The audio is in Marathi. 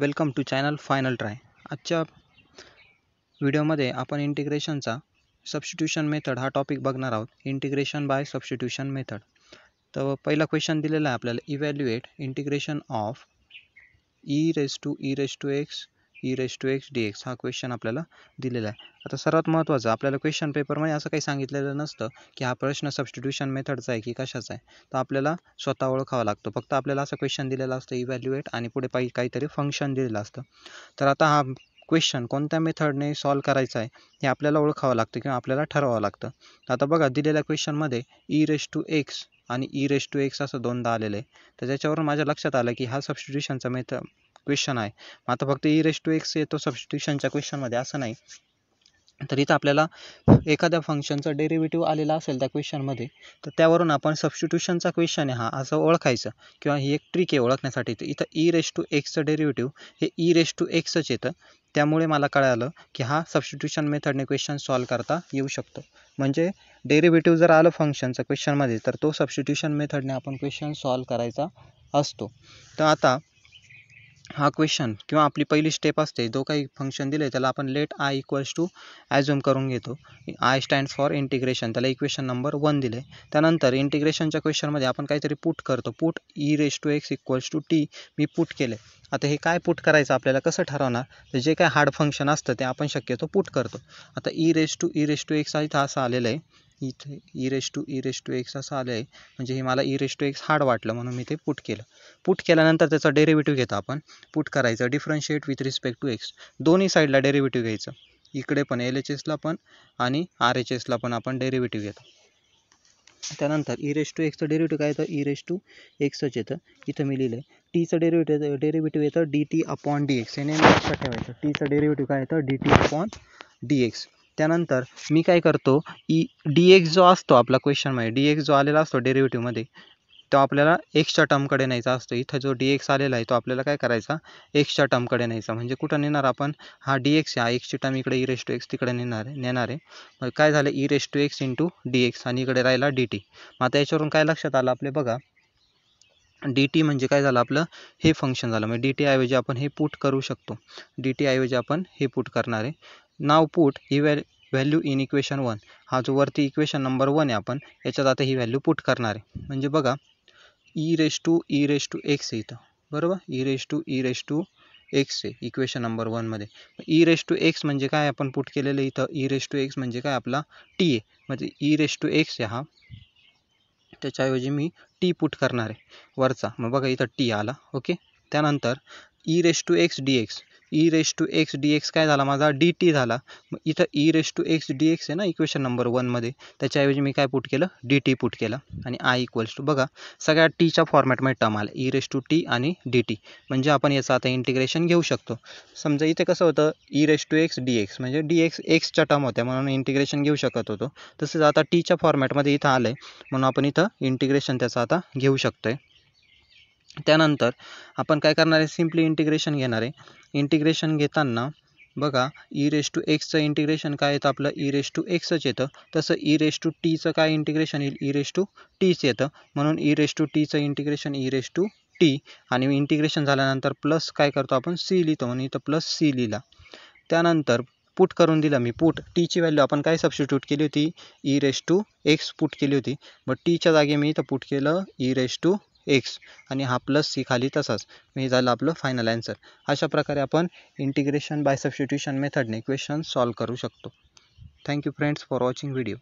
Welcome to channel Final Try. आजच्या व्हिडिओमध्ये आपण इंटिग्रेशनचा सबस्टिट्यूशन मेथड हा टॉपिक बघणार आहोत। Integration by substitution method. तर पहिला क्वेश्चन दिलेला आहे आपल्याला, evaluate integration of e raised to x dx हा क्वेश्चन आपल्याला दिलेला आहे। आता सर्वात महत्त्वाचं, आपल्याला क्वेश्चन पेपरमध्ये असं काही सांगितलेलं नसतं की हा प्रश्न सबस्टिट्यूशन मेथडचा आहे की कशाचा आहे, तर आपल्याला स्वतः ओळखावा लागतो। फक्त आपल्याला असं क्वेश्चन दिलेला असतं इव्हॅल्युएट आणि पुढे काहीतरी फंक्शन दिलेलं असतं। तर आता हा क्वेश्चन कोणत्या मेथडने सॉल्व करायचा आहे हे आपल्याला ओळखावं लागतं किंवा आपल्याला ठरवावं लागतं। आता बघा, दिलेल्या क्वेश्चनमध्ये e raised to x आणि e raised to x असं दोनदा आलेलं आहे, तर त्याच्यावरून माझ्या लक्षात आलं की हा सबस्टिट्यूशनचा मेथड क्वेश्चन आहे। आता फक्त e raised to x येतो सबस्टिट्यूशनच्या क्वेश्चनमध्ये असं नाही, तर इथं आपल्याला एखाद्या फंक्शनचा डेरिव्हेटिव्ह आलेला असेल त्या क्वेश्चनमध्ये, तर त्यावरून आपण सबस्टिट्यूशनचा क्वेश्चन आहे हा असं ओळखायचं किंवा ही एक ट्रिक आहे ओळखण्यासाठी। तर इथं e raised to xचं डेरिव्हेटिव्ह हे e raised to xच येतं, त्यामुळे मला कळालं की हा सबस्टिट्यूशन मेथडने क्वेश्चन सॉल्व करता येऊ शकतो। म्हणजे डेरिव्हेटिव्ह जर आलं फंक्शनचा क्वेश्चनमध्ये, तर तो सबस्टिट्यूशन मेथडने आपण क्वेश्चन सॉल्व करायचा असतो। तर आता हा क्वेश्चन किंवा आपली पहिली स्टेप असते, जो काही फंक्शन दिले त्याला आपण let I equals to assume करून घेतो। आय स्टँड फॉर इंटिग्रेशन, त्याला इक्वेशन नंबर 1 दिले। त्यानंतर इंटिग्रेशनच्या क्वेश्चनमध्ये आपण काहीतरी पुट करतो, put e raised to x equals to t मी पुट केले। आता हे काय पुट करायचं आपल्याला कसं ठरवणार, तर जे काय हार्ड फंक्शन असतं ते आपण शक्यतो पुट करतो। आता e raised to x इथं असं आलेलं आहे, इथे e raised to x असं आलं आहे, म्हणजे हे मला e raised to x hard वाटलं म्हणून मी ते पुट केलं। पुट केल्यानंतर त्याचा डेरिव्हेटिव्ह घेतो आपण, पुट करायचं differentiate with respect to x, दोन्ही साईडला डेरिव्हेटिव्ह घ्यायचं, इकडे पण LHSला पण आणि RHSला पण आपण डेरिव्हेटिव्ह घेतो। त्यानंतर e raised to xचं डेरिव्हेटिव्ह काय येतं, e raised to xच येतं, इथं मी लिहिलं आहे। टीचं डेरिव्हेटिव्ह येतं dt अपॉन dx, हे नेहमी लक्षात ठेवायचं। टीचं डेरिव्हेटिव्ह काय येतं, dt अपॉन dx। त्यानंतर मी काय करतो, dx जो असतो आपला क्वेश्चनमध्ये, dx जो आलेला असतो डेरिव्हेटिव्हमध्ये, तो आपल्याला एक्सच्या टर्मकडे न्यायचा असतो। इथं जो dx आलेला आहे तो आपल्याला काय करायचा, एक्सच्या टर्मकडे न्यायचा। म्हणजे कुठं नेणार आपण, हा dx हा एक्सची टर्म इकडे e raised to x तिकडे नेणार आहे। मग काय झालं, e raised to x into dx आणि इकडे राहिला dt। मग आता याच्यावरून काय लक्षात आलं आपले, बघा dt म्हणजे काय झालं आपलं, हे फंक्शन झालं। मग dt ऐवजी आपण हे पुट करू शकतो, dt ऐवजी आपण हे पुट करणार आहे। नाव पुट ही व्हॅल्यू इन इक्वेशन 1, हा जो वरती इक्वेशन नंबर 1 आहे आपण याच्यात आता ही व्हॅल्यू पुट करणार आहे। म्हणजे बघा e raised to x इथं, बरोबर, e raised to x आहे इक्वेशन नंबर 1 मध्ये। e raised to x म्हणजे काय आपण पुट केलेलं इथं, e raised to x म्हणजे काय आपला t आहे, म्हणजे e raised to x आहे हा, त्याच्याऐवजी मी t पुट करणार आहे वरचा। मग बघा इथं t आला, ओके। त्यानंतर e raised to x dx, e raised to x dx काय झाला माझा, dt झाला। मग इथं e raised to x dx आहे ना इक्वेशन नंबर 1 मध्ये, त्याच्याऐवजी मी काय पुट केलं, dt पुट केलं आणि i इक्वल्स टू, बघा सगळ्या टीच्या फॉर्मॅटमध्ये टर्म आले, e raised to t आणि dt। म्हणजे आपण याचं आता इंटिग्रेशन घेऊ शकतो। समजा इथे कसं होतं, e raised to x dx म्हणजे dx एक्सच्या टर्म होत्या म्हणून इंटिग्रेशन घेऊ शकत होतो, तसंच आता टीच्या फॉर्मॅटमध्ये इथं आलं आहे म्हणून आपण इथं इंटिग्रेशन त्याचं आता घेऊ शकतोय। त्यानंतर आपण काय करणार आहे, सिम्पली इंटिग्रेशन घेणार आहे। इंटिग्रेशन घेताना बघा e raised to x चं इंटिग्रेशन काय येतं आपलं, e raised to xच येतं, तसं e raised to t चं काय इंटिग्रेशन येईल, e raised to tच येतं, म्हणून e raised to t चं integration e raised to t, आणि इंटिग्रेशन झाल्यानंतर प्लस काय करतो आपण, c लिहितो, म्हणून इथं प्लस c लिहिला। त्यानंतर पुट करून दिलं मी, पुट टीची व्हॅल्यू आपण काय सबस्टिट्यूट केली होती, e raised to x put केली होती, मग टीच्या जागी मी इथं पुट केलं e raised to x आणि हा प्लस सी खाली तसाच, हे झालं आपलं फायनल आन्सर। अशा प्रकारे आपण इंटिग्रेशन बाय सबस्टिट्यूशन मेथडने क्वेश्चन सॉल्व करू शकतो। Thank you friends for watching video.